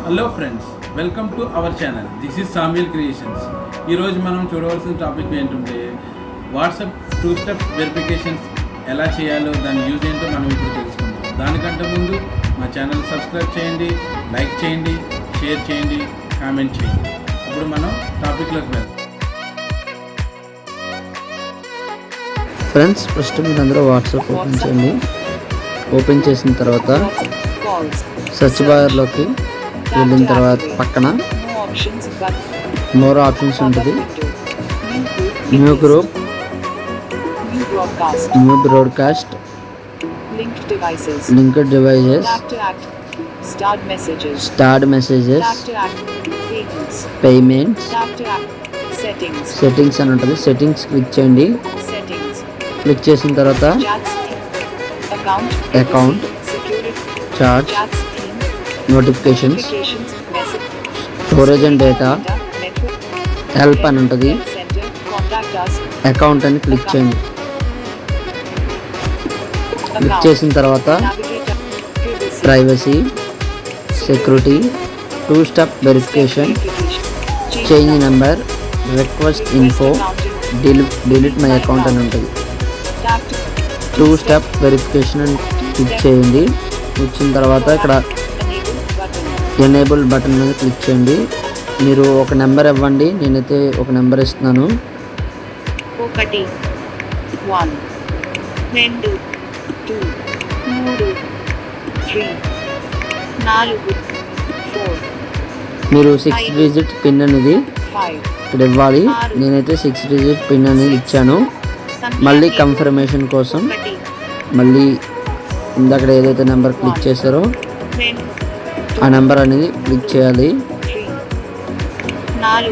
Hello friends, welcome to our channel. This is Samuel creations. ఈరోజు మనం చూడవలసిన topic ఏంటంటే వాట్సాప్ 2 స్టెప్ వెరిఫికేషన్స్ ఎలా చేయాలో దాని యూజ్ ఏంటో మనం ఇప్పుడు తెలుసుకుందాం. దానికంటే ముందు మా ఛానల్ సబ్స్క్రైబ్ చేయండి, లైక్ చేయండి, షేర్ చేయండి, కామెంట్ చేయండి. ఇప్పుడు మనం టాపిక్లోకి వెళ్దాం. ఫ్రెండ్స్, ఫస్ట్ మీరు అందరూ వాట్సాప్ ఓపెన్ చేయండి. ఓపెన్ చేసిన తర్వాత సెర్చ్ బార్లోకి వెళ్ళిన తర్వాత పక్కన మోర్ ఆప్షన్స్ ఉంటుంది. New group, new broadcast, linked devices, start messages, payments, settings అని ఉంటుంది. సెట్టింగ్స్ క్లిక్ చేయండి. క్లిక్ చేసిన తర్వాత account, charge, notifications, storage and data, help అని ఉంటుంది. అకౌంట్ అని క్లిక్ చేయండి. క్లిక్ చేసిన తర్వాత privacy, security, 2 step verification, change number, request info, delete my account అని ఉంటుంది. 2 స్టెప్ వెరిఫికేషన్ అని క్లిక్ చేయండి. వచ్చిన తర్వాత ఇక్కడ ఎనేబుల్ బటన్ మీద క్లిక్ చేయండి. మీరు ఒక నెంబర్ ఇవ్వండి. నేనైతే ఒక నెంబర్ ఇస్తున్నాను. 1 1 2 2 3 3 4 4. మీరు 6 డిజిట్ పిన్ అనేది ఇక్కడ ఇవ్వాలి. నేనైతే 6 డిజిట్ పిన్ అనేది ఇచ్చాను. మళ్ళీ కన్ఫర్మేషన్ కోసం మళ్ళీ ఇందాక ఏదైతే నెంబర్ క్లిక్ చేశారో ఆ నెంబర్ అనేది క్లిక్ చేయాలి. 4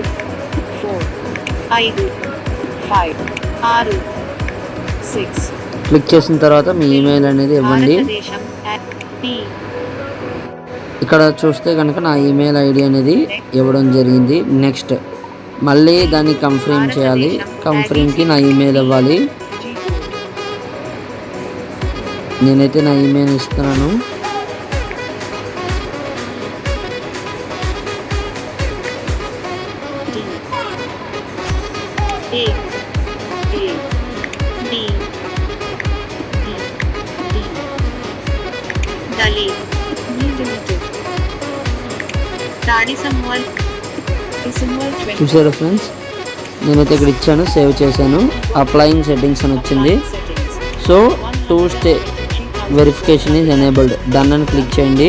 4 5 5 6 6. క్లిక్ చేసిన తర్వాత మీ ఈమెయిల్ అనేది ఇవ్వండి. ఇక్కడ చూస్తే కనుక నా ఈమెయిల్ ఐడి అనేది ఇవ్వడం జరిగింది. నెక్స్ట్ మళ్ళీ దాన్ని కన్ఫర్మ్ చేయాలి. కన్ఫర్మ్కి నా ఈమెయిల్ ఇవ్వాలి. నేనైతే నా ఈమెయిల్ ఇస్తున్నాను. చూసారా ఫ్రెండ్స్, నేనైతే ఇక్కడ ఇచ్చాను, సేవ్ చేశాను. అప్లయింగ్ సెట్టింగ్స్ అని వచ్చింది. So 2 step verification is enabled. దాన్ని క్లిక్ చేయండి.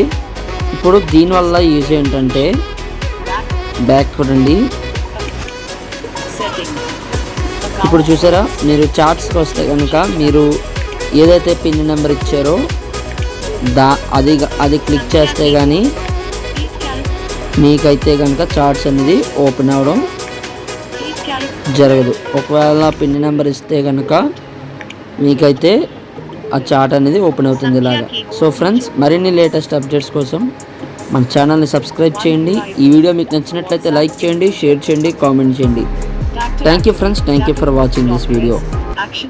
ఇప్పుడు దీనివల్ల యూజ్ ఏంటంటే బ్యాక్ రండి. ఇప్పుడు చూసారా, మీరు చార్ట్స్కి వస్తే కనుక మీరు ఏదైతే పిన్ నెంబర్ ఇచ్చారో అది క్లిక్ చేస్తే కానీ మీకైతే కనుక చార్ట్స్ అనేది ఓపెన్ అవ్వడం జరగదు. ఒకవేళ పిన్ నెంబర్ ఇస్తే కనుక మీకైతే ఆ చార్ట్ అనేది ఓపెన్ అవుతుంది ఇలాగా. సో ఫ్రెండ్స్, మరిన్ని లేటెస్ట్ అప్డేట్స్ కోసం మన ఛానల్ని సబ్స్క్రైబ్ చేయండి. ఈ వీడియో మీకు నచ్చినట్లయితే లైక్ చేయండి, షేర్ చేయండి, కామెంట్ చేయండి. Thank you friends. Thank you for watching this video.